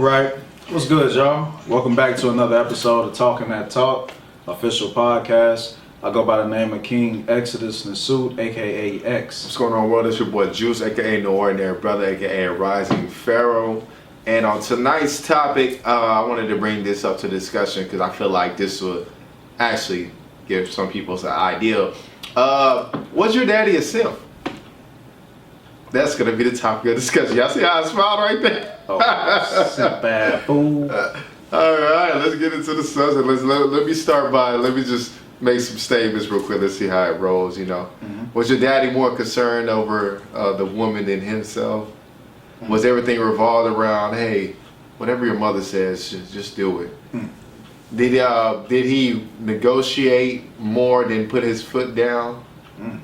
right, what's good, y'all? Welcome back to another episode of Talking That Talk, official podcast. I go by the name of King Exodus Nasut, aka X. What's going on, world? It's your boy Juice, aka No Ordinary Brother, aka Rising Pharaoh. And on tonight's topic, I wanted to bring this up to discussion because I feel like this will actually give some people an idea. Was your daddy a simp? That's gonna be the topic of discussion. Y'all see how I smiled right there? Oh, simp bad fool. All right, let's get into the subject. Let me start by, let me just make some statements real quick. Let's see how it rolls, you know. Mm-hmm. Was your daddy more concerned over the woman than himself? Mm-hmm. Was everything revolved around, hey, whatever your mother says, just do it? Mm-hmm. Did he negotiate more than put his foot down? Mm-hmm.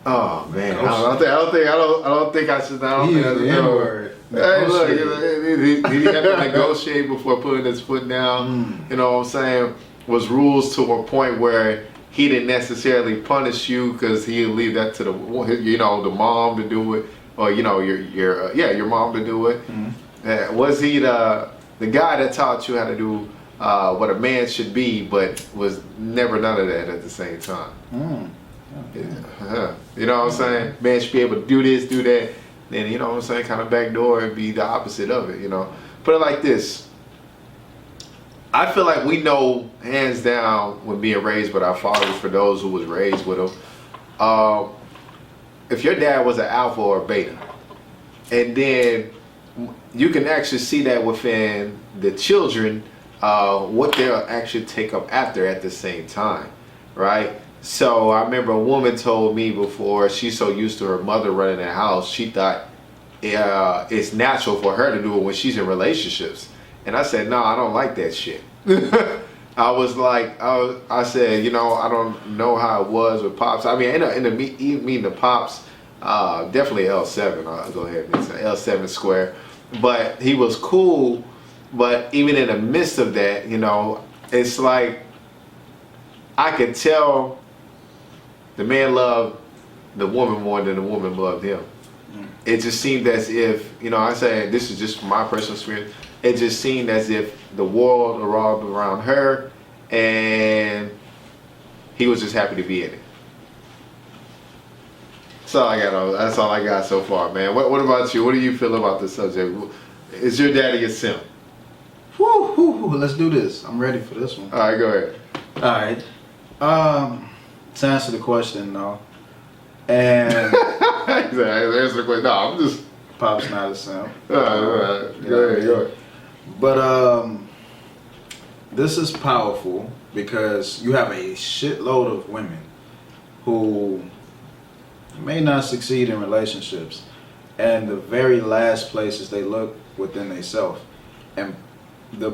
Oh man, I don't think I should. Hey, look, did he have to negotiate before putting his foot down? You know what I'm saying? Was rules to a point where he didn't necessarily punish you because he'd leave that to the mom to do it, or your mom to do it. Mm-hmm. Was he the guy that taught you how to do what a man should be, but was never none of that at the same time? Yeah. You know what I'm saying? Man should be able to do this, do that. Then, you know what I'm saying, kind of backdoor and be the opposite of it, you know. Put it like this. I feel like we know, hands down, when being raised with our fathers, for those who was raised with them, if your dad was an alpha or a beta, and then you can actually see that within the children, what they'll actually take up after at the same time, right? So I remember a woman told me before, she's so used to her mother running the house, she thought it's natural for her to do it when she's in relationships. And I said, no, I don't like that shit. I was like, I said, you know, I don't know how it was with Pops. I mean, in the meeting the Pops, definitely L7, I'll go ahead and say L7 square. But he was cool, but even in the midst of that, you know, it's like, I could tell the man loved the woman more than the woman loved him. It just seemed as if, you know, I say this is just my personal experience, it just seemed as if the world revolved around her and he was just happy to be in it. That's all I got so far, man. What about you? What do you feel about this subject? Is your daddy a simp? Woo, let's do this. I'm ready for this one. All right, go ahead. All right. To answer the question, no. And answer the question. No, I'm just. Pop's not a simp. All right. Go ahead. But this is powerful because you have a shitload of women who may not succeed in relationships, and the very last places they look within themselves, and the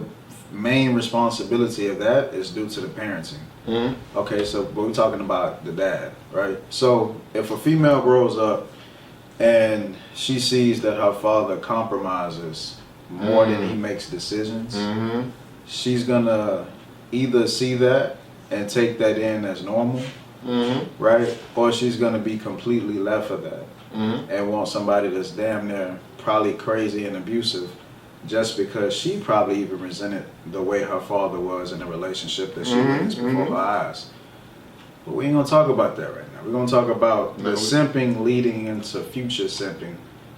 main responsibility of that is due to the parenting. Mm-hmm. Okay, so we're talking about the dad, right? So if a female grows up and she sees that her father compromises more than he makes decisions, she's gonna either see that and take that in as normal, right? Or she's gonna be completely left of that and want somebody that's damn near probably crazy and abusive, just because she probably even resented the way her father was in the relationship that she raised before her eyes. But we ain't gonna talk about that right now. We're gonna talk about the simping leading into future simping.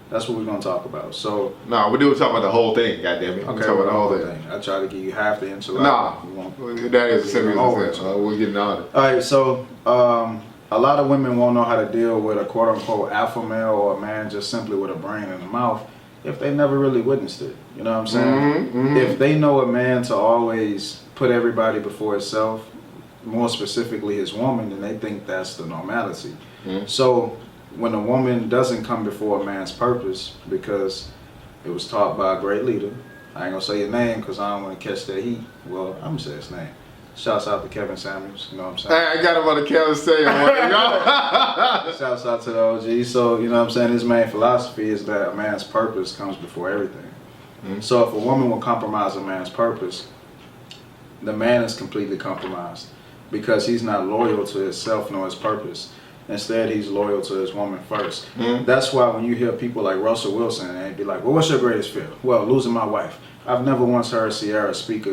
That's what we're gonna talk about. So no, we're talking about the whole thing. Goddamn it! Okay, talking about the whole thing. I try to give you half the enchilada. Nah, that is a simping. We're getting on it. All right, so a lot of women won't know how to deal with a quote unquote alpha male or a man just simply with a brain in the mouth if they never really witnessed it. You know what I'm saying? If they know a man to always put everybody before himself, more specifically his woman, then they think that's the normality. So when a woman doesn't come before a man's purpose because it was taught by a great leader, I ain't gonna say your name because I don't want to catch that heat. Well, I'm gonna say his name. Shouts out to Kevin Samuels, you know what I'm saying? I got him on the Kevin Samuels. Shouts out to the OG. So, you know what I'm saying? His main philosophy is that a man's purpose comes before everything. So if a woman will compromise a man's purpose, the man is completely compromised because he's not loyal to himself nor his purpose. Instead, he's loyal to his woman first. Mm. That's why when you hear people like Russell Wilson, and they'd be like, well, what's your greatest fear? Well, losing my wife. I've never once heard Sierra speak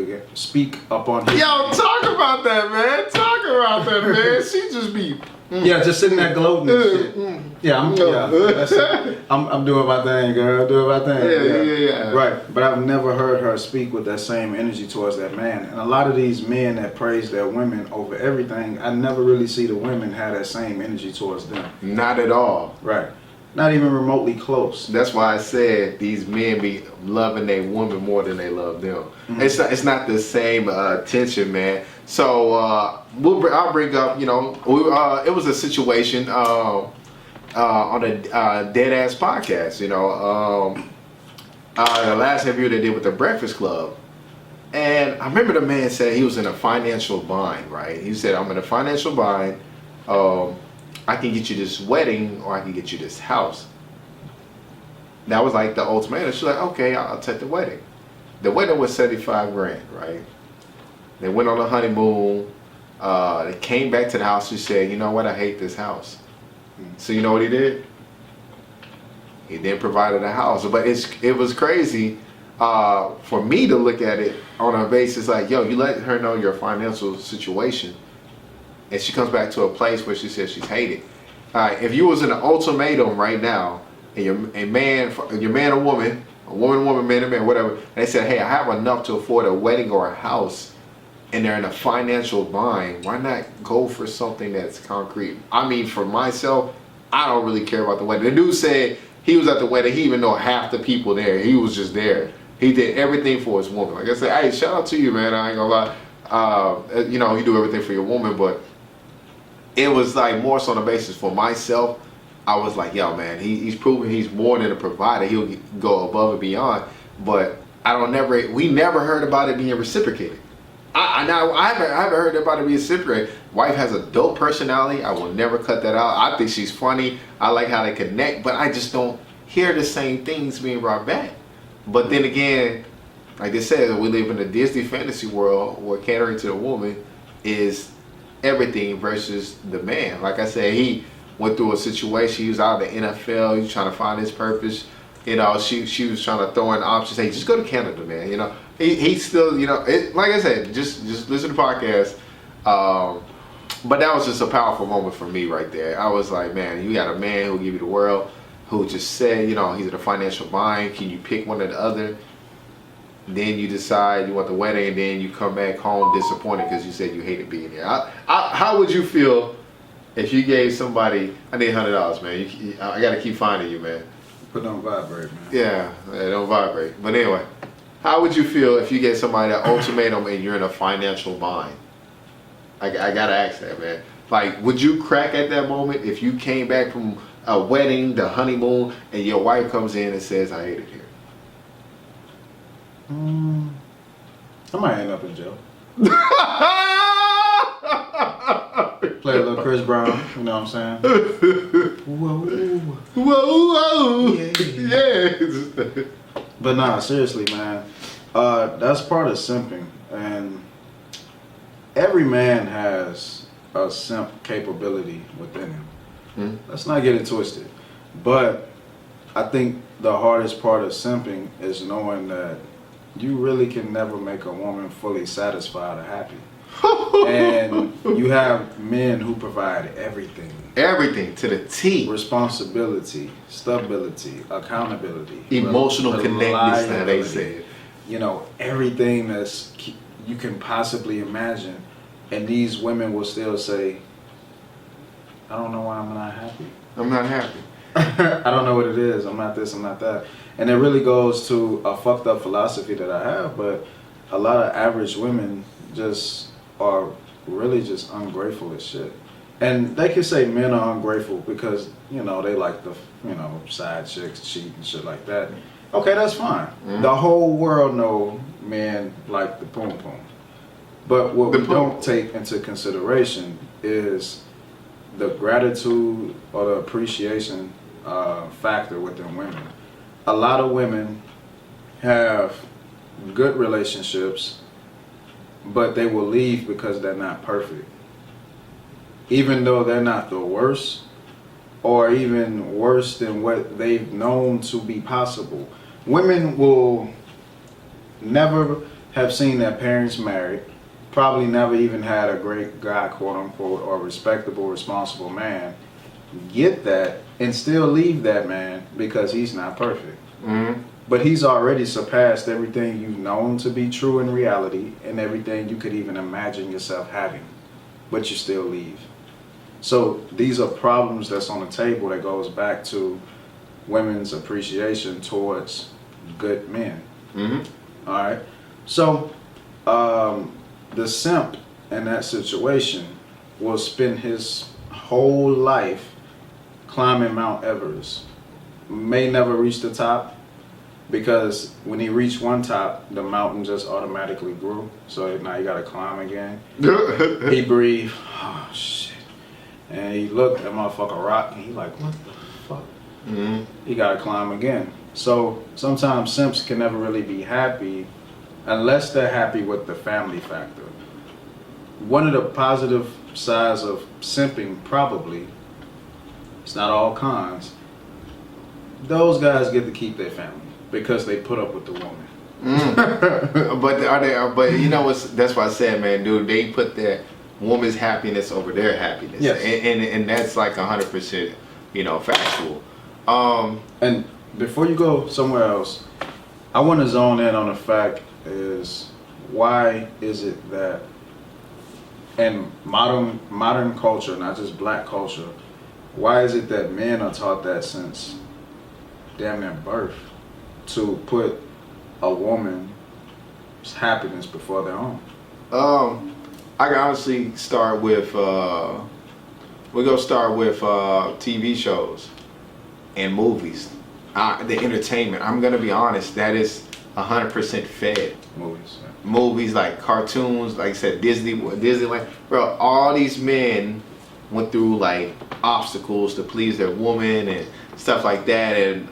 up on his... Yo, talk about that, man. Talk about that, man. She just be... Yeah, just sitting there gloating and shit. Yeah, I'm doing my thing, girl. Doing my thing. Yeah. Right, but I've never heard her speak with that same energy towards that man. And a lot of these men that praise their women over everything, I never really see the women have that same energy towards them. Not at all. Right. Not even remotely close. That's why I said these men be loving their woman more than they love them. Mm-hmm. It's not the same tension, man. So I'll bring up, you know, it was a situation on a Dead Ass podcast, you know, the last interview they did with the Breakfast Club. And I remember the man said he was in a financial bind, right? He said, I'm in a financial bind. I can get you this wedding or I can get you this house. That was like the ultimatum. She's like, okay, I'll take the wedding. The wedding was 75 grand, right? They went on a honeymoon. They came back to the house. She said, you know what? I hate this house. So you know what he did? He then provided a house. But it was crazy for me to look at it on a basis like, yo, you let her know your financial situation. And she comes back to a place where she says she's hated. All right, if you was in an ultimatum right now, and you're man or woman, man or man, whatever, and they said, hey, I have enough to afford a wedding or a house, and they're in a financial bind, why not go for something that's concrete? I mean, for myself, I don't really care about the wedding. The dude said he was at the wedding, he didn't even know half the people there. He was just there. He did everything for his woman. Like I said, hey, shout out to you, man. I ain't gonna lie. You know, you do everything for your woman, but it was like more so on the basis for myself. I was like, yo, man, he's proven he's more than a provider. He'll go above and beyond. But we never heard about it being reciprocated. I haven't heard about it being reciprocated. Wife has a dope personality. I will never cut that out. I think she's funny. I like how they connect, but I just don't hear the same things being brought back. But then again, like they said, we live in a Disney fantasy world where catering to the woman is everything versus the man. Like I said, he went through a situation. He was out of the NFL. He was trying to find his purpose. You know, she was trying to throw in options. Hey, just go to Canada, man. You know, he still, you know, like I said, just listen to the podcast. But that was just a powerful moment for me right there. I was like, man, you got a man who'll give you the world, who just said, you know, he's in a financial bind. Can you pick one or the other? Then you decide you want the wedding, and then you come back home disappointed because you said you hated being there. How would you feel if you gave somebody, I need $100, man. I got to keep finding you, man. Put on vibrate, man. Yeah, don't vibrate. But anyway, how would you feel if you gave somebody an ultimatum and you're in a financial bind? I got to ask that, man. Like, would you crack at that moment if you came back from a wedding, the honeymoon, and your wife comes in and says, I hate it here? I might end up in jail. Play a little Chris Brown, you know what I'm saying? Whoa. Yeah. But nah, seriously, man. That's part of simping. And every man has a simp capability within him. Mm-hmm. Let's not get it twisted. But I think the hardest part of simping is knowing that you really can never make a woman fully satisfied or happy. And you have men who provide everything. Everything to the T. Responsibility, stability, accountability. Emotional connectedness, that they say. You know, everything you can possibly imagine. And these women will still say, I don't know why I'm not happy. I'm not happy. I don't know what it is. I'm not this, I'm not that. And it really goes to a fucked up philosophy that I have, but a lot of average women just are really just ungrateful as shit. And they can say men are ungrateful because, you know, they like the, you know, side chicks, cheat and shit like that. Okay, that's fine. Mm-hmm. The whole world know men like the poom poom. But what we don't take into consideration is the gratitude or the appreciation factor within women. A lot of women have good relationships, but they will leave because they're not perfect. even though they're not the worst, or even worse than what they've known to be possible. Women will never have seen their parents married, probably never even had a great guy, quote unquote, or respectable, responsible man, get that and still leave that man because he's not perfect. Mm-hmm. But he's already surpassed everything you've known to be true in reality and everything you could even imagine yourself having, but you still leave. So these are problems that's on the table that goes back to women's appreciation towards good men. Mm-hmm. All right. So the simp in that situation will spend his whole life climbing Mount Everest. May never reach the top because when he reached one top, the mountain just automatically grew. So now you got to climb again. He breathed. Oh, shit. And he looked at motherfucker rock and he like, what the fuck? Mm-hmm. He got to climb again. So sometimes simps can never really be happy unless they're happy with the family factor. One of the positive sides of simping, probably, it's not all cons, those guys get to keep their family because they put up with the woman. But you know what's, that's why I said, man, dude, they put their woman's happiness over their happiness. Yes. And that's like 100%, factual. And before you go somewhere else, I want to zone in on the fact is, why is it that in modern culture, not just black culture, why is it that men are taught that since damn near birth to put a woman's happiness before their own? I can honestly start with we're gonna start with TV shows and movies, the entertainment. I'm gonna be honest, that is 100% fed. Movies. Yeah. Movies like cartoons, like I said, Disneyland, bro. All these men went through like obstacles to please their woman and stuff like that, and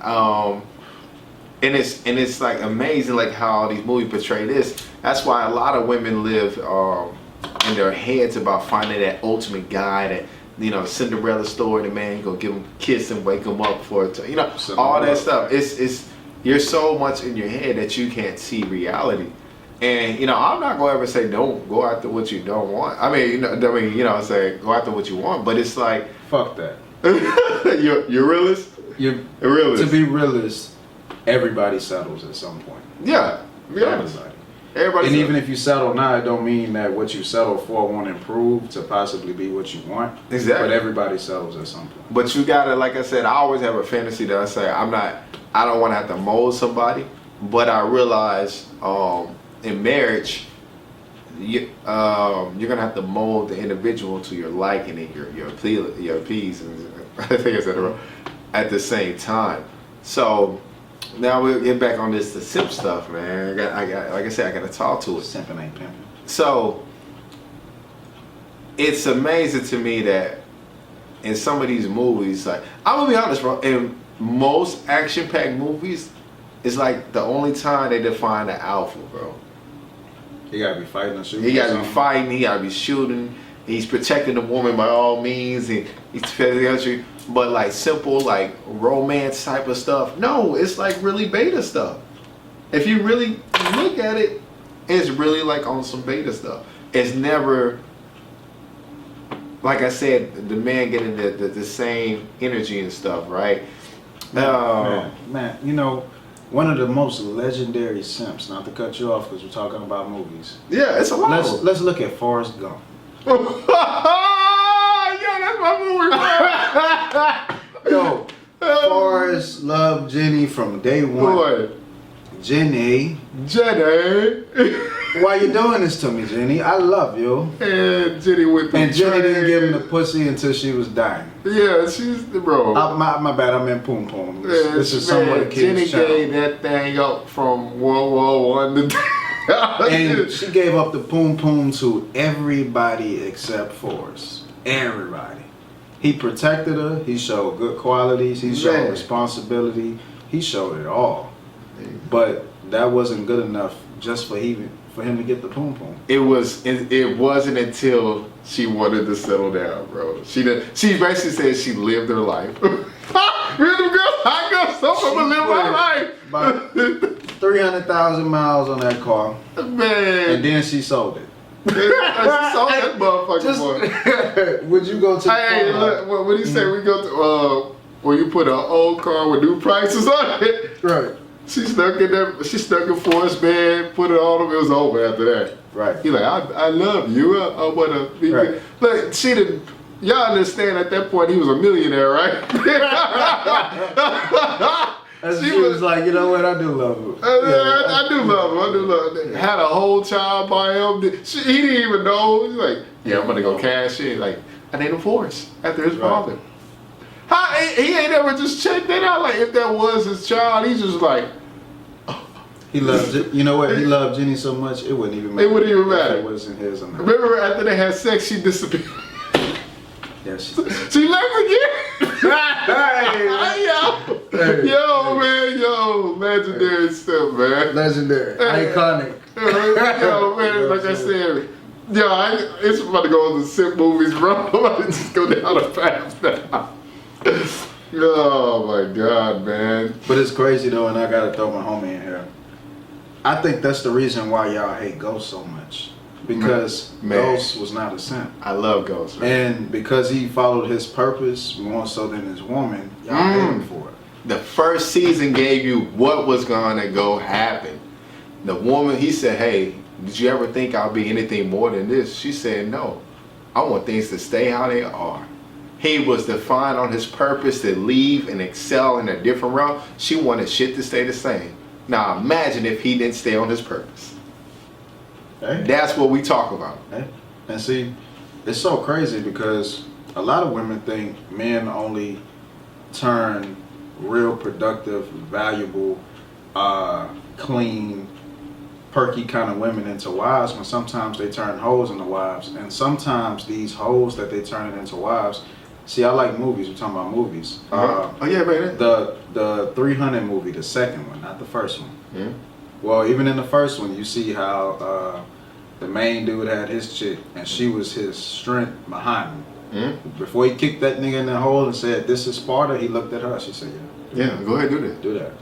it's like amazing like how all these movies portray this. That's why a lot of women live in their heads about finding that ultimate guy, that Cinderella story, the man gonna give him a kiss and wake him up for it, all that stuff. It's you're so much in your head that you can't see reality. And I'm not gonna ever say don't go after what you don't want. I mean, say go after what you want, but it's like Fuck that. you're realist. You're A realist. To be realist, everybody settles at some point. Yeah, be honest. Everybody. And even if you settle now, it don't mean that what you settle for won't improve to possibly be what you want. Exactly. But everybody settles at some point. But you gotta, like I said, I always have a fantasy that I say I don't want to have to mold somebody, but I realize in marriage, you're gonna have to mold the individual to your liking and your appease, and I think I said it wrong, at the same time. So now we'll get back on the simp stuff, man. I got like I said, I gotta talk to it. Simping ain't pimping. So it's amazing to me that in some of these movies, like I'm gonna be honest, bro, in most action-packed movies, it's like the only time they define the alpha, bro. He gotta be fighting and shooting. He gotta be fighting, he gotta be shooting, he's protecting the woman by all means, and he's defending the country. But like simple, like romance type of stuff, no, it's like really beta stuff. If you really look at it, it's really like on some beta stuff. It's never, like I said, the man getting the same energy and stuff, right? Man, one of the most legendary simps, not to cut you off because we're talking about movies. Yeah, it's a lot. Let's look at Forrest Gump. Yeah, that's my movie, bro. Yo, Forrest loved Jenny from day one. Boy. Jenny. Why you doing this to me, Jenny? I love you. And Jenny with the And Jenny didn't give him the pussy until she was dying. Yeah, she's the bro. My bad, I meant Poom Poom. Yeah, This is somewhat a Jenny kid's channel. gave that thing up from World War I to And she gave up the Poom Poom to everybody except Forrest. Everybody. He protected her. He showed good qualities. He showed responsibility. He showed it all. But that wasn't good enough just for for him to get the poom poom. It wasn't until she wanted to settle down, bro. She basically said she lived her life. Rhythm girl, hot girl, so I'm gonna live my life. About 300,000 miles on that car, Man. and then she sold it. She sold that motherfucker, boy. Would you go to? Hey, look, what do you say? We go to where you put an old car with new prices on it. Right. She stuck in Forrest bed, put it on him. It was over after that. Right. He like, I love you. I wanna be. Right. Look, she didn't. Y'all understand at that point he was a millionaire, right? She was like, you know what? I do love him. I do love him. I do love him. Had a whole child by him. He didn't even know. He's like, yeah, I'm gonna go cash in. Like, I named him Forrest after his father. He ain't ever just checked that out. Like, if that was his child, he's just like. He loved it. You know what? He loved Jenny so much, it wouldn't even matter. It wouldn't even matter. If it wasn't his or not. Remember after they had sex, she disappeared. Yeah, she left again. Yo, man, legendary stuff, man. Legendary. Iconic. Yo, man, like I said, it's about to go on the Simp movies, bro. I'm about to just go down the path now. Oh my God, man. But it's crazy though, and I gotta throw my homie in here. I think that's the reason why y'all hate Ghost so much. Because Ghost was not a simp. I love Ghost, man. And because he followed his purpose more so than his woman, y'all hate him for it. The first season gave you what was gonna go happen. The woman, he said, hey, did you ever think I'll be anything more than this? She said, no. I want things to stay how they are. He was defined on his purpose to leave and excel in a different realm. She wanted shit to stay the same. Now imagine if he didn't stay on his purpose. Hey. That's what we talk about. Hey. And see, it's so crazy because a lot of women think men only turn real productive, valuable, clean, perky kind of women into wives, when sometimes they turn hoes into wives. And sometimes these hoes that they turn into wives. See, I like movies. We're talking about movies. Oh yeah, man. The 300 movie, the second one, not the first one. Mm-hmm. Well, even in the first one, you see how the main dude had his chick, and she was his strength behind him. Mm-hmm. Before he kicked that nigga in the hole and said, "This is Sparta," he looked at her. She said, "Yeah, yeah, go ahead, do that. Do that."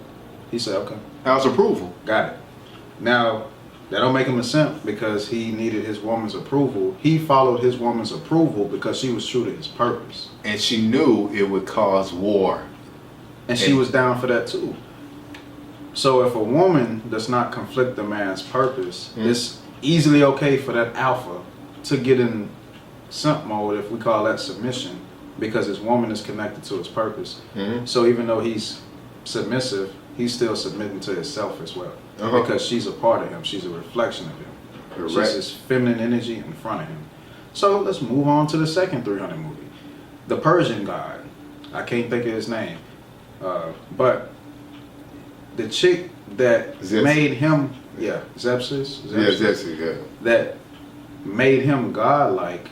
He said, "Okay." How's approval? Got it. Now, that don't make him a simp because he needed his woman's approval. He followed his woman's approval because she was true to his purpose. And she knew it would cause war. And she was down for that too. So if a woman does not conflict the man's purpose, it's easily okay for that alpha to get in simp mode, if we call that submission, because his woman is connected to his purpose. So even though he's submissive, he's still submitting to himself as well. Because she's a part of him. She's a reflection of him. Correct. She's his feminine energy in front of him. So let's move on to the second 300 movie. The Persian god. I can't think of his name. But the chick that made him, Zepsis? Yeah. That made him godlike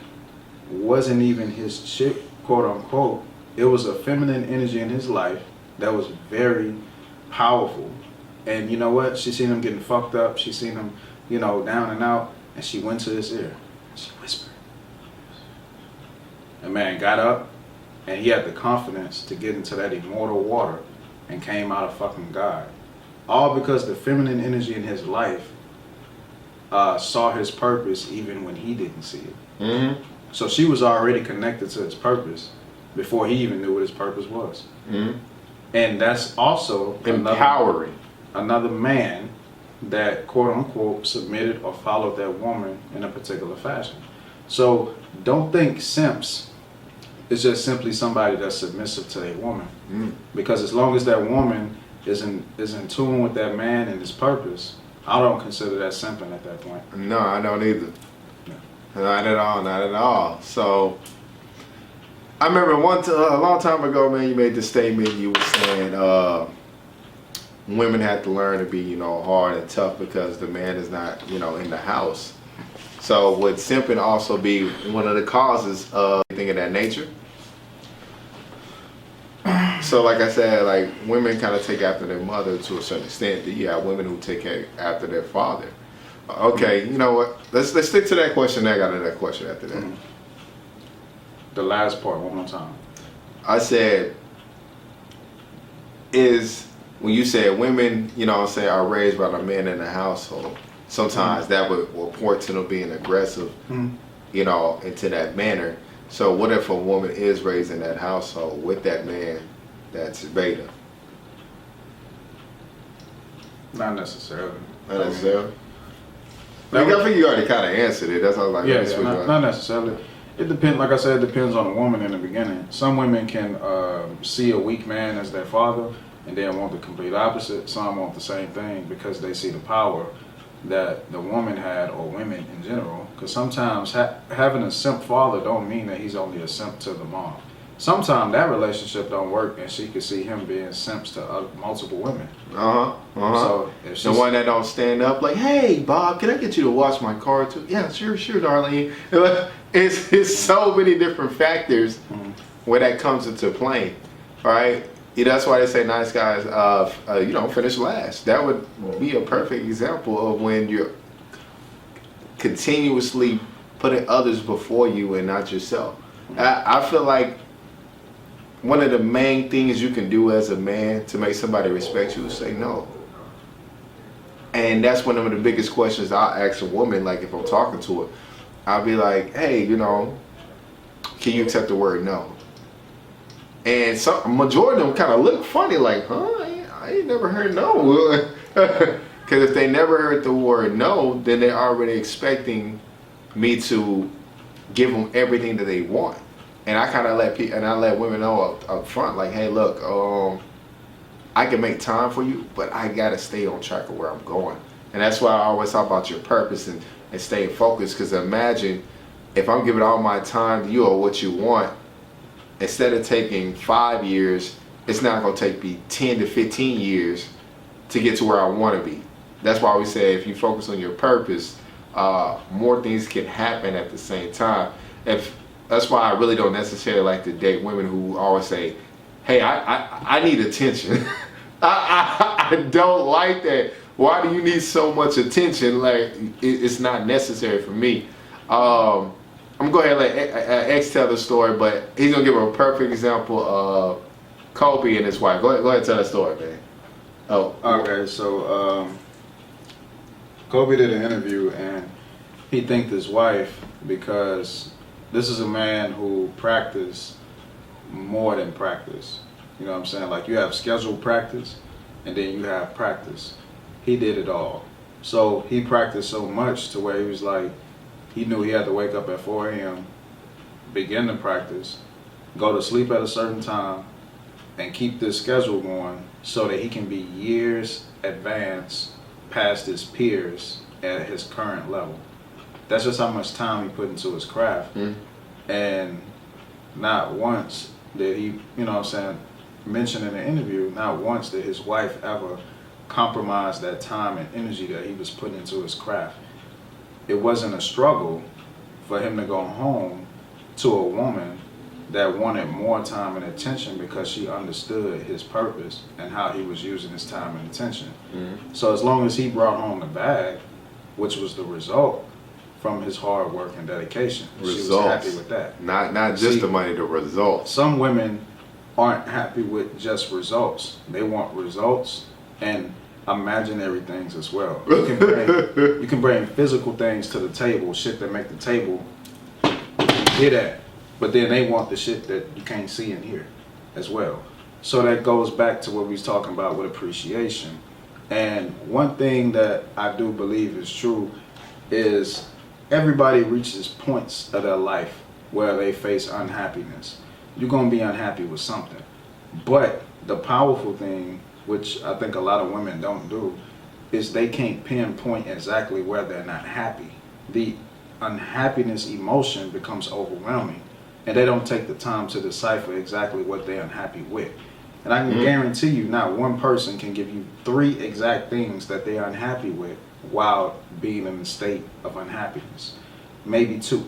wasn't even his chick, quote unquote. It was a feminine energy in his life that was very powerful. And you know what? She seen him getting fucked up. She seen him, down and out. And she went to his ear. She whispered. The man got up, and he had the confidence to get into that immortal water and came out a fucking god. All because the feminine energy in his life saw his purpose even when he didn't see it. Mm-hmm. So she was already connected to his purpose before he even knew what his purpose was. Mm-hmm. And that's also empowering. Another man that, quote unquote, submitted or followed that woman in a particular fashion. So don't think simps is just simply somebody that's submissive to a woman. Because as long as that woman is in tune with that man and his purpose, I don't consider that simping at that point. No, I don't either. No. Not at all. So I remember a long time ago, man, you made the statement. You were saying women have to learn to be, hard and tough because the man is not, in the house. So would simping also be one of the causes of anything of that nature? So like I said, like women kind of take after their mother to a certain extent. You have women who take after their father. Okay, you know what? Let's stick to that question. I got another question after that. Mhm. The last part, one more time. I said, is when you said women, you know what I'm saying, are raised by the man in the household, sometimes that would report to them being aggressive, Mhm. you know, into that manner. So what if a woman is raised in that household with that man that's beta? Not necessarily. Not necessarily. That I would- think you already kind of answered it. That's all I Yeah, like. yeah, not necessarily. It depends. Like I said, it depends on the woman in the beginning. Some women can see a weak man as their father, and then want the complete opposite. Some want the same thing because they see the power that the woman had, or women in general. Because sometimes having a simp father don't mean that he's only a simp to the mom. Sometimes that relationship don't work, and she could see him being simps to multiple women. So if The she's, one that don't stand up, like, hey, Bob, can I get you to wash my car too? Yeah, sure, darling. It's so many different factors where that comes into play, right? Yeah, that's why they say nice guys, you know, finish last. That would be a perfect example of when you're continuously putting others before you and not yourself. I feel like one of the main things you can do as a man to make somebody respect you is say no. And that's one of the biggest questions I'll ask a woman, like if I'm talking to her. I'll be like, hey, you know, can you accept the word no? And some majority of them kind of look funny, like, huh? I ain't never heard no. Because if they never heard the word no, then they're already expecting me to give them everything that they want. And I kind of let women know up front, like, hey, look, I can make time for you, but I gotta stay on track of where I'm going. And that's why I always talk about your purpose and staying focused. Because imagine if I'm giving all my time to you or what you want, instead of taking 5 years, it's not gonna take me 10 to 15 years to get to where I want to be. That's why we say if you focus on your purpose, more things can happen at the same time. That's why I really don't necessarily like to date women who always say, hey, I need attention. I don't like that. Why do you need so much attention? Like, it's not necessary for me. I'm gonna go ahead and let X tell the story, but he's gonna give a perfect example of Kobe and his wife. Go ahead and tell that story, man. Oh, okay, so Kobe did an interview, and he thanked his wife because this is a man who practiced more than practice. You know what I'm saying? Like, you have scheduled practice, and then you have practice. He did it all. So he practiced so much to where he was like, he knew he had to wake up at 4 a.m., begin the practice, go to sleep at a certain time, and keep this schedule going so that he can be years advanced past his peers at his current level. That's just how much time he put into his craft. And not once did he, you know what I'm saying, mention in the interview, not once did his wife ever compromise that time and energy that he was putting into his craft. It wasn't a struggle for him to go home to a woman that wanted more time and attention because she understood his purpose and how he was using his time and attention. So as long as he brought home the bag, which was the result from his hard work and dedication, she was happy with that. Not just the money, the results. Some women aren't happy with just results. They want results and imaginary things as well. You can bring physical things to the table, shit that make the table get at, but then they want the shit that you can't see and hear as well. So that goes back to what we was talking about with appreciation. And one thing that I do believe is true is everybody reaches points of their life where they face unhappiness. You're going to be unhappy with something. But the powerful thing, which I think a lot of women don't do, is they can't pinpoint exactly where they're not happy. The unhappiness emotion becomes overwhelming, and they don't take the time to decipher exactly what they're unhappy with. And I can guarantee you not one person can give you 3 exact things that they're unhappy with while being in a state of unhappiness. Maybe 2.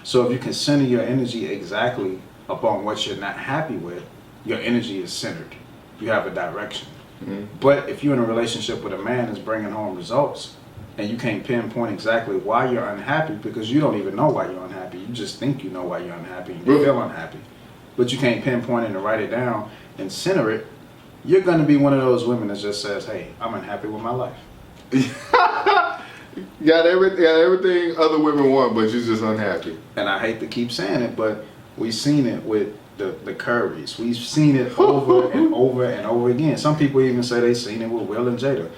So if you can center your energy exactly upon what you're not happy with, your energy is centered. You have a direction. But if you're in a relationship with a man that's bringing home results and you can't pinpoint exactly why you're unhappy because you don't even know why you're unhappy. You just think you know why you're unhappy and you feel unhappy. But you can't pinpoint it and write it down and center it. You're going to be one of those women that just says, hey, I'm unhappy with my life. got everything other women want, but you're just unhappy. And I hate to keep saying it, but we've seen it with the Currys. We've seen it over and over and over again. Some people even say they've seen it with Will and Jada.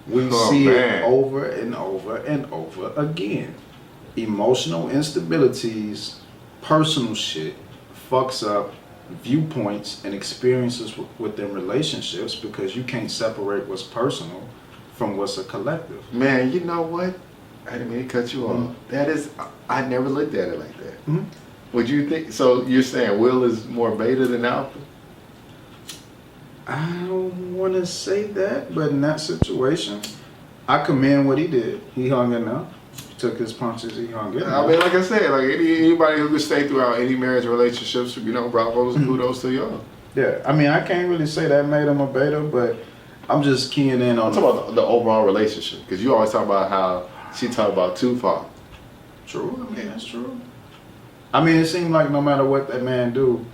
We see it over and over and over again. Emotional instabilities, personal shit, fucks up viewpoints and experiences within relationships because you can't separate what's personal from what's a collective. Man, you know what? I didn't mean to cut you off. That is, I never looked at it like that. Would you think, so you're saying Will is more beta than alpha? I don't want to say that, but in that situation, I commend what he did. He hung in there. He took his punches, he hung in there. I mean, like I said, like anybody who could stay throughout any marriage relationships, bravos and kudos to y'all. Yeah, I mean, I can't really say that made him a beta, but I'm just keying in on... I'm talking about the overall relationship, because you always talk about how she talked about Tupac. True, I mean, that's true. I mean, it seemed like no matter what that man do,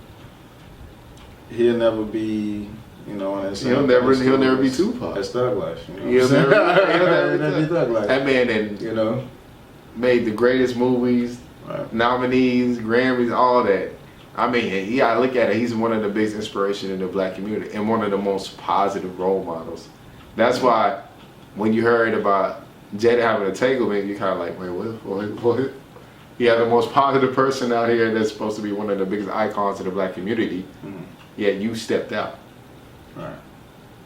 he'll never be... he'll never be Tupac. That's thug life. He'll never be thug life. That man then, made the greatest movies, nominees, Grammys, all that. I mean, I look at it. He's one of the biggest inspirations in the black community and one of the most positive role models. That's why when you heard about Jada having a takeover, you kind of like, wait, what? He had the most positive person out here that's supposed to be one of the biggest icons of the black community. Yet you stepped out. Right.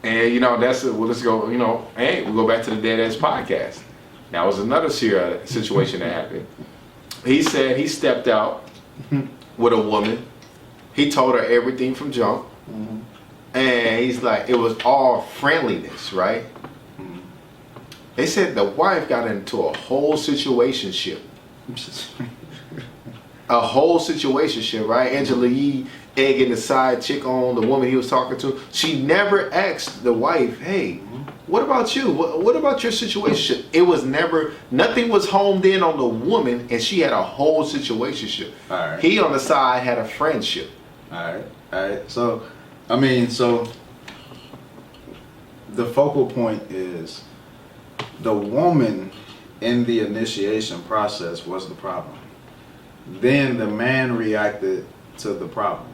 And let's go, we'll go back to the Dead Ass podcast. That was another situation that happened. He said he stepped out with a woman. He told her everything from jump. And he's like, it was all friendliness, right? They said the wife got into a whole situationship. A whole situationship, right? Angela Yee egging the side chick on the woman he was talking to. She never asked the wife, hey, what about you? What about your situation? It was never, nothing was homed in on the woman, and she had a whole situationship. All right. He on the side had a friendship. All right. So the focal point is the woman in the initiation process was the problem. Then the man reacted to the problem.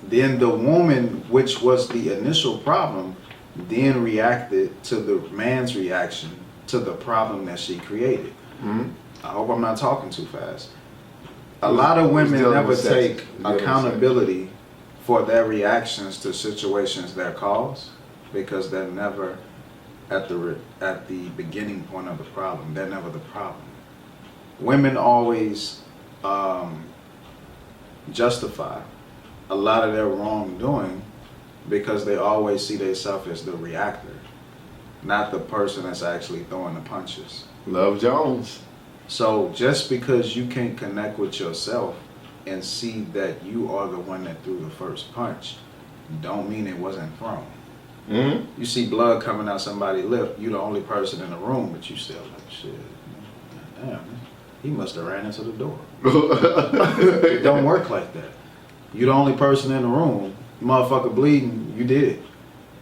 Then the woman, which was the initial problem, then reacted to the man's reaction to the problem that she created. I hope I'm not talking too fast. A lot of women never take accountability for their reactions to situations that cause because they're never at the beginning point of the problem. They're never the problem. Women always justify a lot of their wrongdoing because they always see themselves as the reactor, not the person that's actually throwing the punches. Love Jones. So just because you can't connect with yourself and see that you are the one that threw the first punch, don't mean it wasn't thrown. You see blood coming out somebody's lip, you the only person in the room, but you still like, shit, damn, he must have ran into the door. It don't work like that. You the only person in the room, motherfucker bleeding, you did it.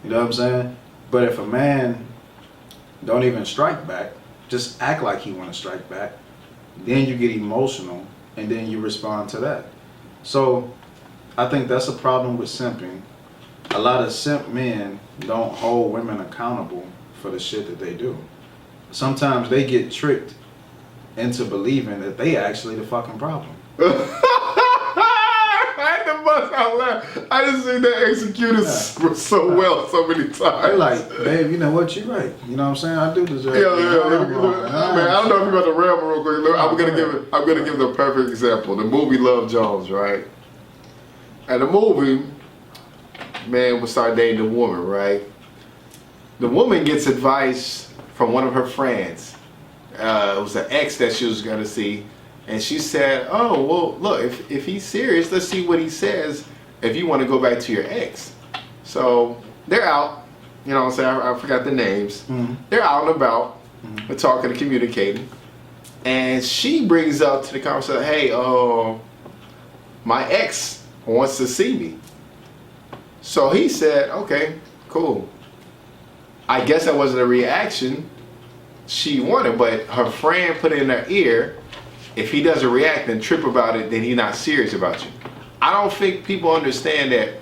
You know what I'm saying? But if a man don't even strike back, just act like he want to strike back, then you get emotional and then you respond to that. So I think that's a problem with simping. A lot of simp men don't hold women accountable for the shit that they do. Sometimes they get tricked into believing that they actually the fucking problem. I had to bust out laughing. I just seen that executed so well so many times. They're like, babe, you know what, you're right. You know what I'm saying? I do deserve it. Man, I don't know if you're about to ramble real quick. Look, I'm gonna give the perfect example. The movie Love Jones, right? And the movie, man would start dating a woman, right? The woman gets advice from one of her friends. It was an ex that she was gonna see. And she said, oh, well, look, if he's serious, let's see what he says if you want to go back to your ex. So they're out, you know what I'm saying? I forgot the names. They're out and about. We're talking and communicating. And she brings up to the conversation, hey, my ex wants to see me. So he said, okay, cool. I guess that wasn't a reaction she wanted, but her friend put it in her ear, if he doesn't react and trip about it, then he's not serious about you. I don't think people understand that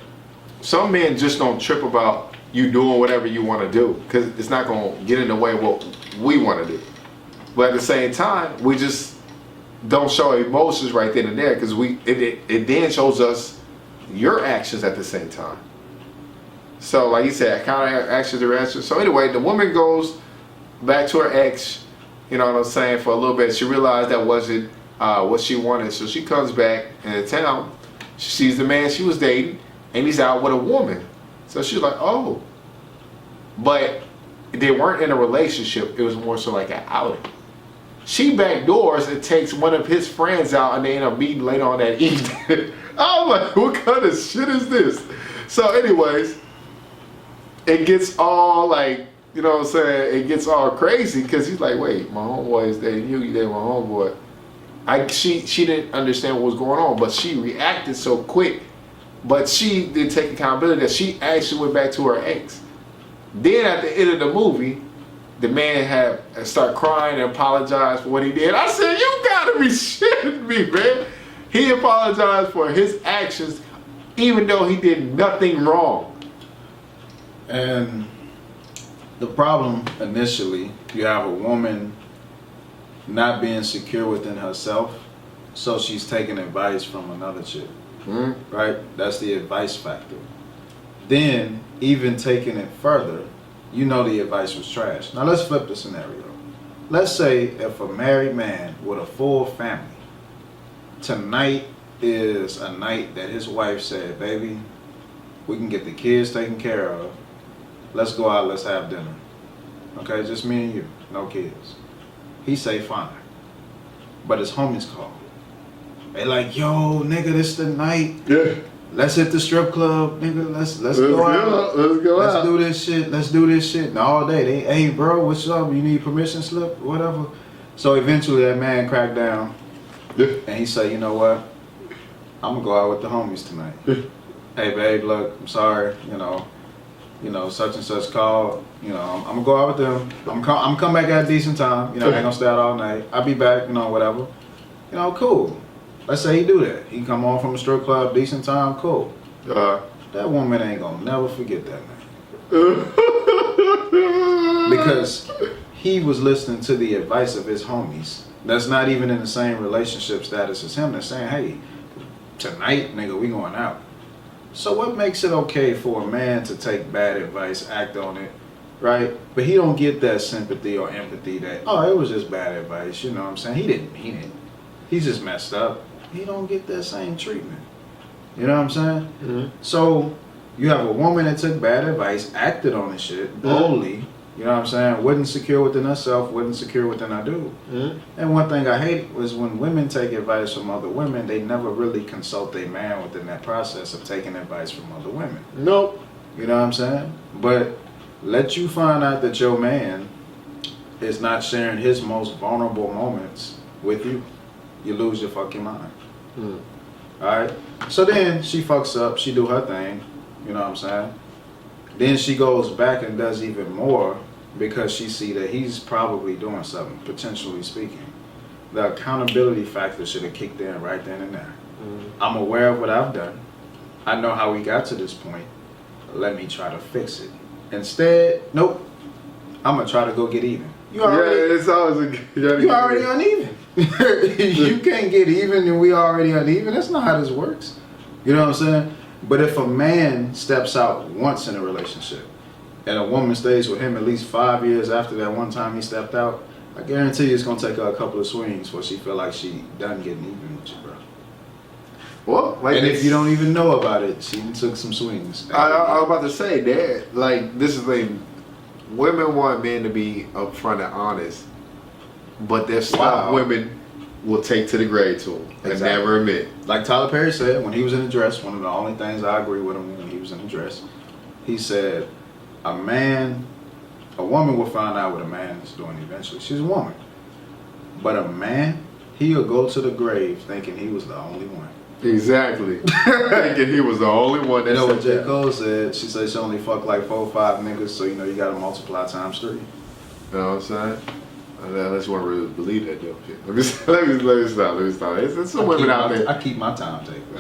some men just don't trip about you doing whatever you want to do, because it's not going to get in the way of what we want to do. But at the same time, we just don't show emotions right then and there, because it then shows us your actions at the same time. So like you said, counter actions and reactions. So anyway, the woman goes back to her ex, you know what I'm saying, for a little bit. She realized that wasn't what she wanted. So she comes back in town. She sees the man she was dating, and he's out with a woman. So she's like, oh. But they weren't in a relationship. It was more so like an outing. She backdoors and takes one of his friends out, and they end up meeting later on that evening. I'm like, what kind of shit is this? So anyways, it gets all like, you know what I'm saying, it gets all crazy, because he's like, wait, my homeboy is dating you dating my homeboy. She didn't understand what was going on, but she reacted so quick. But she didn't take accountability that she actually went back to her ex. Then at the end of the movie, the man had start crying and apologized for what he did. I said, you gotta be shitting me, man. He apologized for his actions, even though he did nothing wrong. And the problem initially, you have a woman not being secure within herself, so she's taking advice from another chick, right? That's the advice factor. Then, even taking it further, you know the advice was trash. Now let's flip the scenario. Let's say if a married man with a full family, tonight is a night that his wife said, baby, we can get the kids taken care of. Let's go out, let's have dinner. Okay, just me and you, no kids. He say fine. But his homies call. They like, yo, nigga, this the night. Yeah. Let's hit the strip club, nigga. Let's go out. Let's go out. Let's do this shit. Let's do this shit. And all day, they, hey, bro, what's up? You need permission slip? Whatever. So eventually that man cracked down. Yeah. And he said, you know what? I'm gonna go out with the homies tonight. Yeah. Hey, babe, look, I'm sorry. You know, such and such called. You know, I'm gonna go out with them. I'm come back at a decent time. You know, I ain't gonna stay out all night. I'll be back. You know, whatever. You know, cool. Let's say he do that. He come home from a strip club, decent time, cool. That woman ain't gonna never forget that man. Because he was listening to the advice of his homies. That's not even in the same relationship status as him. They're saying, hey, tonight, nigga, we going out. So what makes it okay for a man to take bad advice, act on it, right? But he don't get that sympathy or empathy that, oh, it was just bad advice, you know what I'm saying? He didn't mean it. He's just messed up. He don't get that same treatment. You know what I'm saying? Mm-hmm. So you have a woman that took bad advice, acted on the shit boldly, you know what I'm saying? Wasn't secure within herself, wasn't secure within her dude. Mm-hmm. And one thing I hate was when women take advice from other women, they never really consult a man within that process of taking advice from other women. Nope. You know what I'm saying? But let you find out that your man is not sharing his most vulnerable moments with you, you lose your fucking mind. Alright? So then she fucks up, she do her thing, you know what I'm saying? Then she goes back and does even more because she see that he's probably doing something, potentially speaking. The accountability factor should have kicked in right then and there. I'm aware of what I've done. I know how we got to this point. Let me try to fix it. Instead, nope. I'm gonna try to go get even. You already, it's always you already uneven. You can't get even and we already uneven. That's not how this works. You know what I'm saying? But if a man steps out once in a relationship and a woman stays with him at least 5 years after that one time he stepped out, I guarantee you it's gonna take her a couple of swings before she feel like she done getting even with you, bro. Well, like, and if you don't even know about it, she took some swings. I was about to say that, like, this is like, women want men to be upfront and honest, but there's stuff women will take to the grave to them and never admit. Like Tyler Perry said when he was in the dress, one of the only things I agree with him when he was in the dress, he said, a man A woman will find out what a man is doing eventually. She's a woman. But a man, he'll go to the grave thinking he was the only one. Exactly. Thinking he was the only one that You know what said J. that. Cole said? She said she only fucked like 4 or 5 niggas, so you know you gotta multiply times 3. You know what I'm saying? Unless you want to really believe that, though. Let me stop. There's some women out there. I keep my timetable.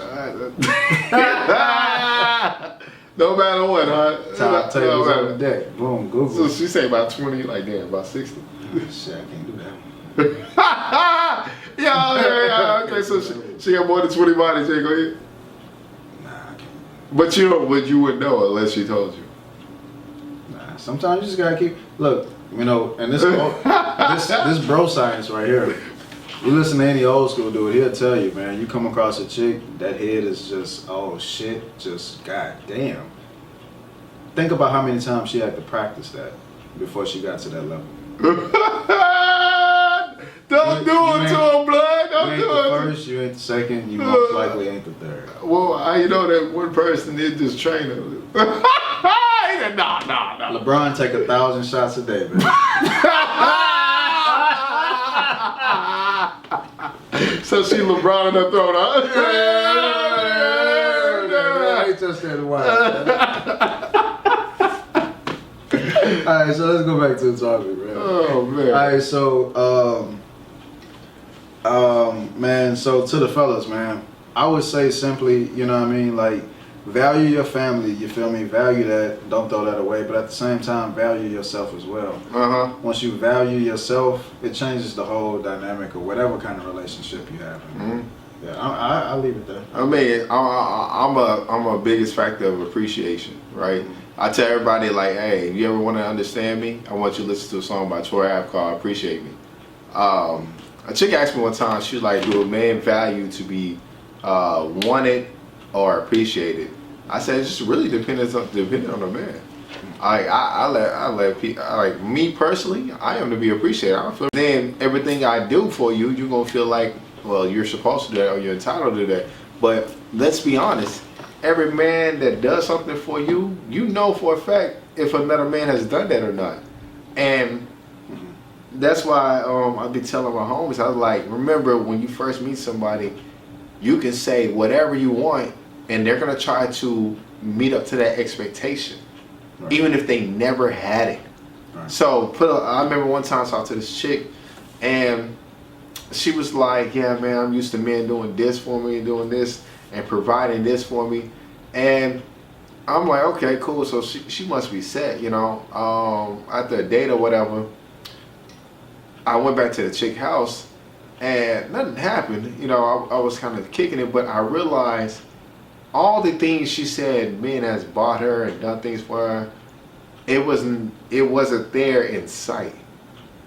No matter what, huh? Timetables No on matter. the deck. Boom, Google. So she say about 20, like damn, about 60. Shit, I can't do that. Yeah, okay, so she got more than 20 bodies, Jay, go ahead. Nah, I can't. But you would know unless she told you. Nah, sometimes you just gotta keep. Look, you know, and this this bro science right here. You listen to any old school dude, he'll tell you, man. You come across a chick, that head is just oh shit, just goddamn. Think about how many times she had to practice that before she got to that level. Don't do it to him, blood. You Don't ain't do the it. first, you ain't the second, you most likely ain't the third. Well, you know that one person did just train her. He said, no. LeBron take 1,000 shots a day, man. So she LeBron in her throat, huh? I ain't touched that in a while. Alright, so let's go back to the topic, man. Oh man. Alright, so man, so to the fellas, man, I would say simply, you know what I mean, like value your family, you feel me? Value that, don't throw that away, but at the same time value yourself as well. Uh-huh. Once you value yourself, it changes the whole dynamic of whatever kind of relationship you have. Mhm. Yeah, I'll leave it there. I mean, I'm a biggest factor of appreciation, right? I tell everybody like, hey, if you ever want to understand me, I want you to listen to a song by Troy Ave called "Appreciate Me." A chick asked me one time, she was like, "Do a man value to be wanted or appreciated?" I said, "It just really depends on the man." I let people, like me personally, I am to be appreciated. I don't feel then everything I do for you, you're gonna feel like, well, you're supposed to do that or you're entitled to that. But let's be honest, every man that does something for you, you know for a fact if another man has done that or not. And that's why I be telling my homies, I was like, remember when you first meet somebody, you can say whatever you want and they're gonna try to meet up to that expectation. Right. Even if they never had it. Right. So I remember one time I talked to this chick and she was like, yeah man, I'm used to men doing this for me, doing this and providing this for me. And I'm like, okay, cool. So she must be set, you know. After a date or whatever, I went back to the chick house and nothing happened. You know, I was kind of kicking it, but I realized all the things she said men has bought her and done things for her, it wasn't there in sight.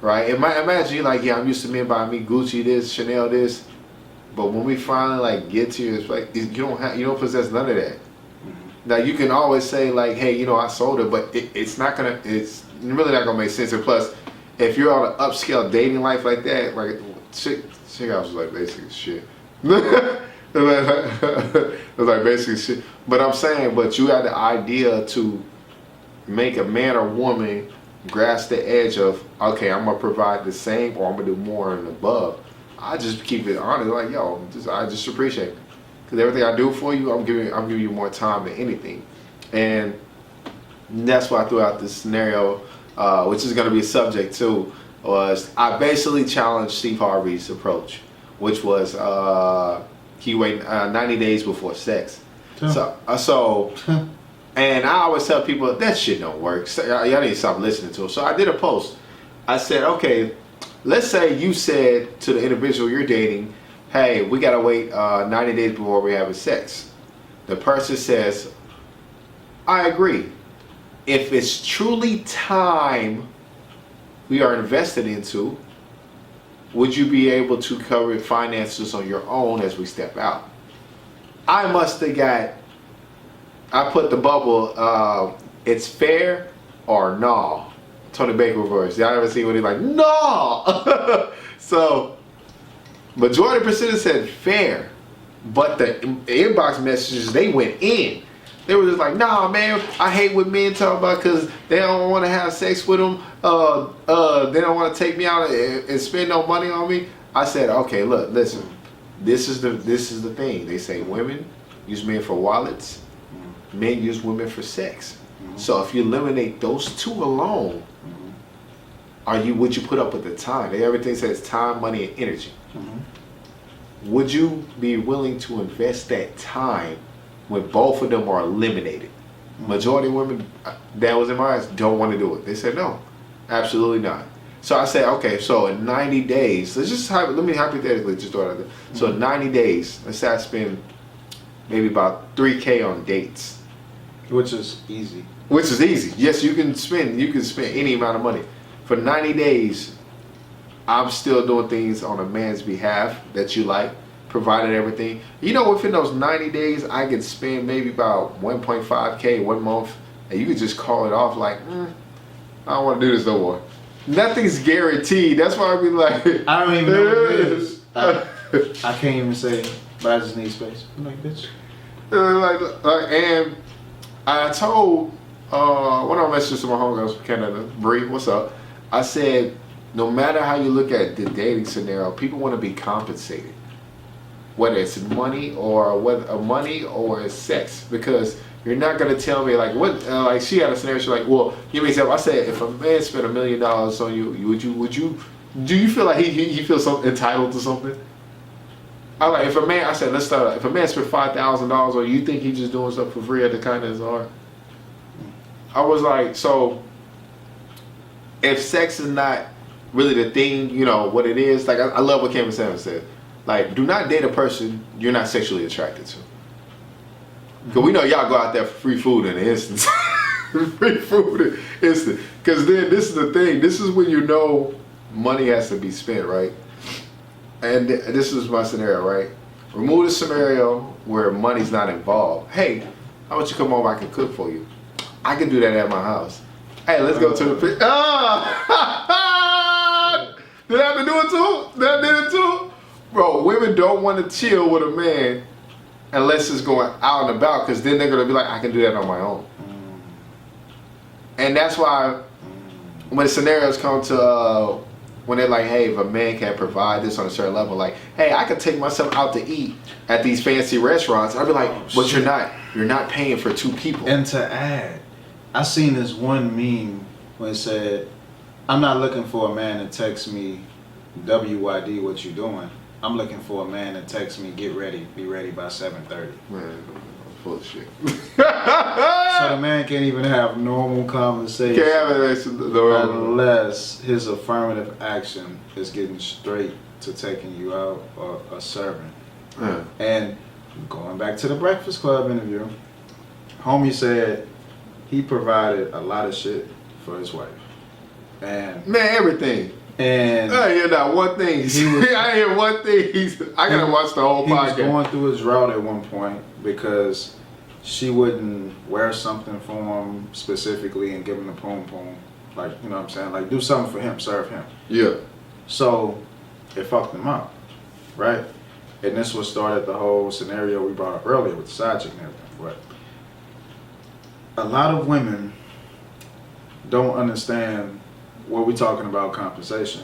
Right? Imagine you like, yeah, I'm used to men buying me Gucci this, Chanel this, but when we finally like get to you, it's like you don't possess none of that. Now you can always say like, hey, you know, I sold it, but it's really not gonna make sense. And plus, if you're on an upscale dating life like that, like chick I was like basically shit. It was like basically shit. But I'm saying, but you had the idea to make a man or woman grasp the edge of, okay, I'm gonna provide the same or I'm gonna do more and above. I just keep it honest, like yo, I just appreciate it. Because everything I do for you, I'm giving you more time than anything. And that's why I threw out this scenario, which is going to be a subject too, was I basically challenged Steve Harvey's approach, which was he waited 90 days before sex. So and I always tell people, that shit don't work. So, y'all need to stop listening to it. So I did a post. I said, okay, let's say you said to the individual you're dating, hey, we gotta wait 90 days before we have sex. The person says, I agree. If it's truly time we are invested into, would you be able to cover finances on your own as we step out? I must have I put the bubble, it's fair or no. Tony Baker reverse. Y'all ever see what he's like, no! So, majority percentage said fair, but the inbox messages, they went in. They were just like, nah, man, I hate what men talk about because they don't want to have sex with them. They don't want to take me out and spend no money on me. I said, okay, look, listen. This is the thing. They say women use men for wallets. Men use women for sex. So if you eliminate those two alone, would you put up with the time? Everything says time, money, and energy. Would you be willing to invest that time when both of them are eliminated? Majority of women, that was in my eyes, don't want to do it. They said no, absolutely not. So I said, okay, so in 90 days, let me hypothetically just throw it out there. So in 90 days, let's say I spend maybe about $3K on dates. Which is easy. Which is easy. Yes, you can spend any amount of money. For 90 days, I'm still doing things on a man's behalf that you like, provided everything. You know, within those 90 days, I could spend maybe about 1.5K 1 month, and you could just call it off like, I don't want to do this no more. Nothing's guaranteed. That's why I be like, I don't even know what it is. I can't even say, but I just need space. I'm like, bitch. And I told one of my messages to my homegirls from Canada, Bree, what's up? I said, no matter how you look at the dating scenario, people want to be compensated, whether it's money or it's sex, because you're not gonna tell me like what like she had a scenario. She's like, well, give me an example. I said, if a man spent $1 million on you, do you feel like he feels entitled to something? I like if a man. I said, let's start. If a man spent $5,000 on you, think he's just doing stuff for free at the kindness of his heart? I was like, so if sex is not really the thing, you know what it is. Like I love what Kevin Samuels said. Like, do not date a person you're not sexually attracted to. Because we know y'all go out there for free food in an instant. Free food in an instant. Because then this is the thing. This is when you know money has to be spent, right? And this is my scenario, right? Remove the scenario where money's not involved. Hey, how about you come over? I can cook for you. I can do that at my house. Hey, let's go to the pit. Did I have to do it too? Did I do it too? Bro, women don't want to chill with a man unless it's going out and about, because then they're going to be like, I can do that on my own. And that's why when scenarios come to when they're like, hey, if a man can't provide this on a certain level, like, hey, I could take myself out to eat at these fancy restaurants. I'd be like, but you're not paying for two people. And to add, I seen this one meme when it said, I'm not looking for a man to text me, WYD, what you doing? I'm looking for a man to text me, get ready, be ready by 7:30. Man, I'm full of shit. So the man can't even have normal conversation unless his affirmative action is getting straight to taking you out or serving. And going back to the Breakfast Club interview, homie said he provided a lot of shit for his wife. And man, everything. And I hear not one thing. I hear one thing. I gotta watch the whole podcast. He was going through his route at one point because she wouldn't wear something for him specifically and give him the poom poom. Like, you know what I'm saying? Like, do something for him, serve him. Yeah. So it fucked him up, right? And this was started the whole scenario we brought up earlier with the side chick and everything. But a lot of women don't understand what we're talking about compensation.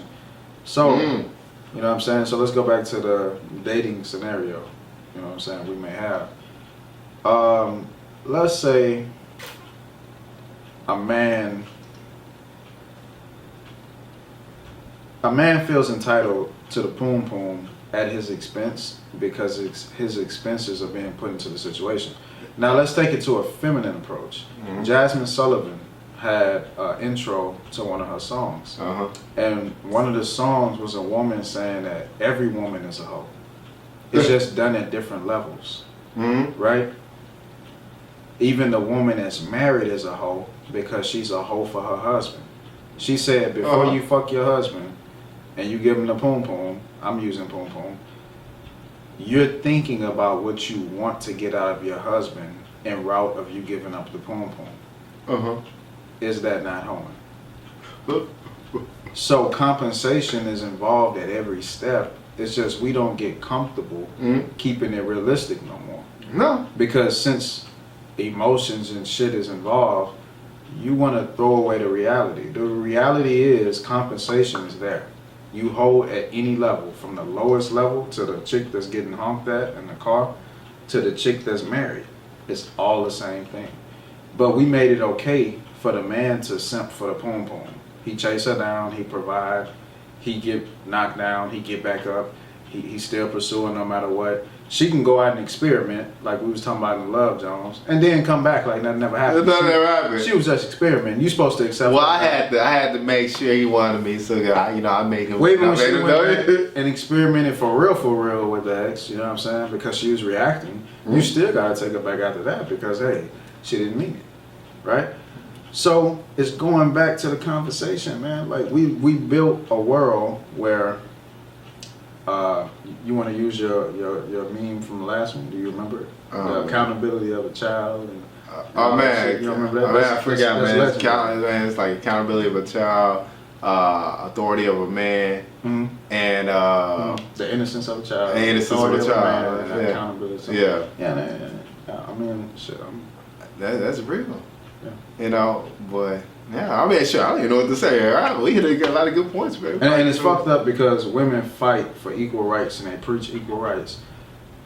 So, you know what I'm saying? So let's go back to the dating scenario, you know what I'm saying, we may have. Let's say a man feels entitled to the poom poom at his expense because his expenses are being put into the situation. Now let's take it to a feminine approach. Jasmine Sullivan had an intro to one of her songs. And one of the songs was a woman saying that every woman is a hoe. It's just done at different levels, right? Even the woman that's married is a hoe because she's a hoe for her husband. She said, before you fuck your husband and you give him the poom poom, I'm using poom poom, you're thinking about what you want to get out of your husband en route of you giving up the poom poom. Is that not hoeing? So compensation is involved at every step. It's just we don't get comfortable keeping it realistic no more. No. Because since emotions and shit is involved, you want to throw away the reality. The reality is compensation is there. You hold at any level, from the lowest level to the chick that's getting honked at in the car to the chick that's married. It's all the same thing. But we made it okay for the man to simp for the poom poom. He chase her down, he provide, he get knocked down, he get back up, he's still pursuing no matter what. She can go out and experiment, like we was talking about in Love Jones, and then come back like nothing never happened. Nothing ever happened. She was just experimenting. You supposed to accept. Well, I had to make sure he wanted me, so I made him. Well, even when she went back and experimented for real with the ex, you know what I'm saying? Because she was reacting, you still gotta take her back after that because hey, she didn't mean it, right? So it's going back to the conversation, man. Like we built a world where. You want to use your meme from the last one? Do you remember it? The accountability of a child. And, oh man, you don't remember that? Oh, man, I forgot, that's man. It's like accountability of a child, authority of a man, and the innocence of a child. The innocence of a child. And accountability. Yeah. I mean, shit. That's real. Yeah. You know, but. Yeah, I mean, sure, I don't even know what to say. We hit a lot of good points, man. And it's fucked up because women fight for equal rights and they preach equal rights.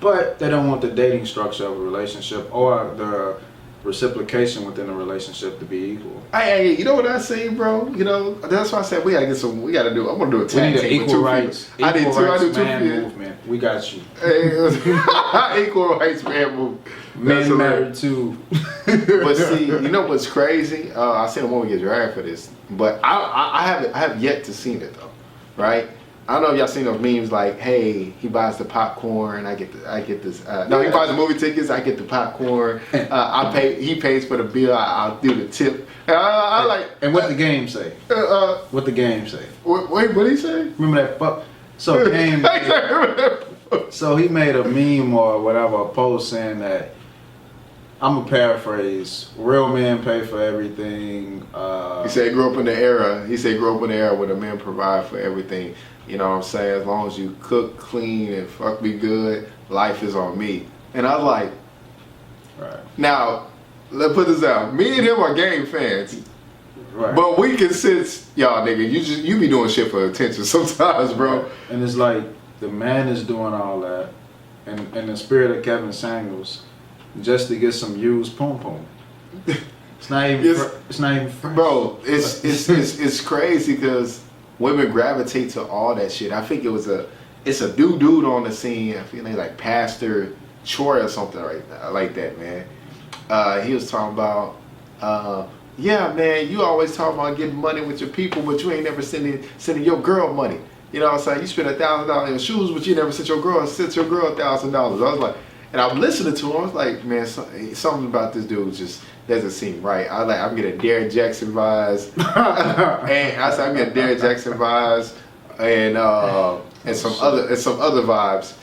But they don't want the dating structure of a relationship or the reciprocation within a relationship to be equal. Hey, you know what I say, bro? You know, that's why I said we gotta do. I'm gonna do a tag team equal rights. I do two man movement. We got you. Equal rights man movement. Men married too. But see, you know what's crazy? I seen a woman get dragged for this, but I have yet to see it though, right? I don't know if y'all seen those memes like, hey, he buys the popcorn, I get this. No, he buys the movie tickets, I get the popcorn. He pays for the bill, I'll do the tip. I like. And what the game say? What the game say? Wait, what did he say? Remember that fuck? So game. So he made a meme or whatever, a post saying that. I'm gonna paraphrase. Real men pay for everything. He said, "Grew up in the era." He said, "Grew up in the era where the men provide for everything." You know what I'm saying? As long as you cook, clean, and fuck me good, life is on me. And I was like, right. Now, let's put this out. Me and him are game fans. Right. But we can sense, y'all nigga, you be doing shit for attention sometimes, bro. Right. And it's like the man is doing all that, and in the spirit of Kevin Samuels, just to get some used pom pom. It's not even. It's not even fresh. Bro, it's crazy because women gravitate to all that shit. I think it's a dude on the scene. I feel like Pastor Troy or something like that, man. He was talking about, yeah, man, you always talk about getting money with your people, but you ain't never sending your girl money. You know what I'm saying? You spend $1,000 in shoes, but you never sent your girl $1,000. I was like, and I'm listening to him. I was like, man, something about this dude just doesn't seem right. I'm getting Derrick Jackson vibes, and I said I'm getting Derrick Jackson vibes, and some other vibes,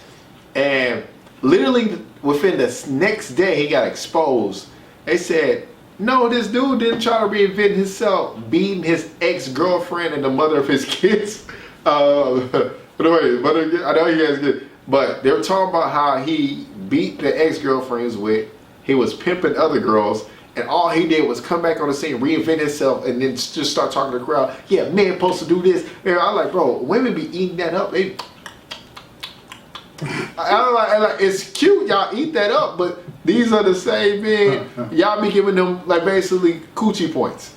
and literally within the next day he got exposed. They said, no, this dude didn't try to reinvent himself, beating his ex-girlfriend and the mother of his kids. But I know you guys get. But they were talking about how he beat the ex-girlfriend he was with. He was pimping other girls. And all he did was come back on the scene, reinvent himself, and then just start talking to the crowd. Yeah, man supposed to do this. And I'm like, bro, women be eating that up. It's cute, y'all eat that up, but these are the same men. Y'all be giving them like basically coochie points.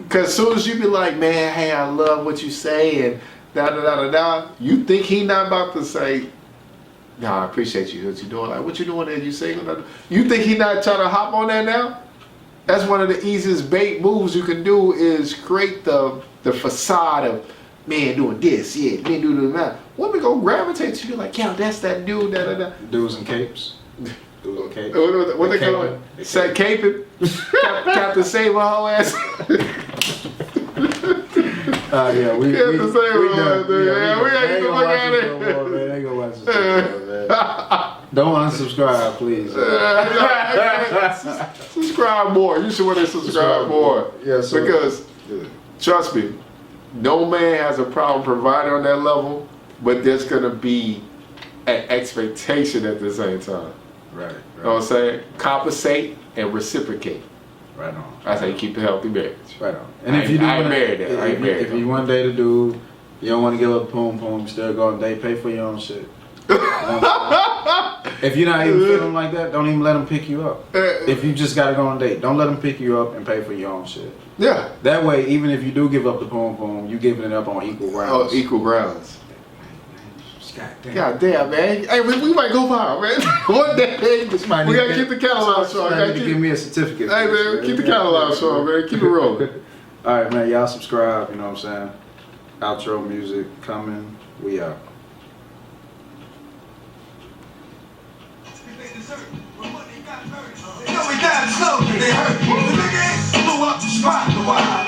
Because as soon as you be like, man, hey, I love what you say, and da-da-da-da-da, you think he not about to say, nah, I appreciate you. What you doing? Like, what you doing there? You say, you think he not trying to hop on that now? That's one of the easiest bait moves you can do is create the facade of man doing this, yeah, man doing that. Women go gravitate to you like, yeah, that's that dude, da-da-da. Dudes in capes. Dudes in capes. What they call it? Say caping. Captain Save her whole ass. Yeah, we have to say we ain't gonna look at it. Man. Ain't gonna watch this man. Don't unsubscribe, please. Subscribe more. You should want to subscribe more. Yeah, so, because trust me, no man has a problem providing on that level, but there's gonna be an expectation at the same time. Right. You know what I'm saying? Compensate and reciprocate. Right on. That's how you keep a healthy marriage. Right on. And if you do, I ain't married that. I ain't married if you one day to do, you don't want to give up poom poom, you still go on a date, pay for your own shit. You know what I'm saying? If you're not even feeling like that, don't even let them pick you up. If you just gotta go on a date, don't let them pick you up and pay for your own shit. Yeah. That way, even if you do give up the poom poom, you giving it up on equal grounds. Oh, equal grounds. God damn. God damn, man. Hey, we might go viral, man. One day, we gotta keep the catalog strong. Give me a certificate. Hey, man, keep the catalog strong, man. Keep it rolling. All right, man. Y'all subscribe. You know what I'm saying? Outro music coming. We out. You know we got it slow, they hurt. The nigga blew up the spot.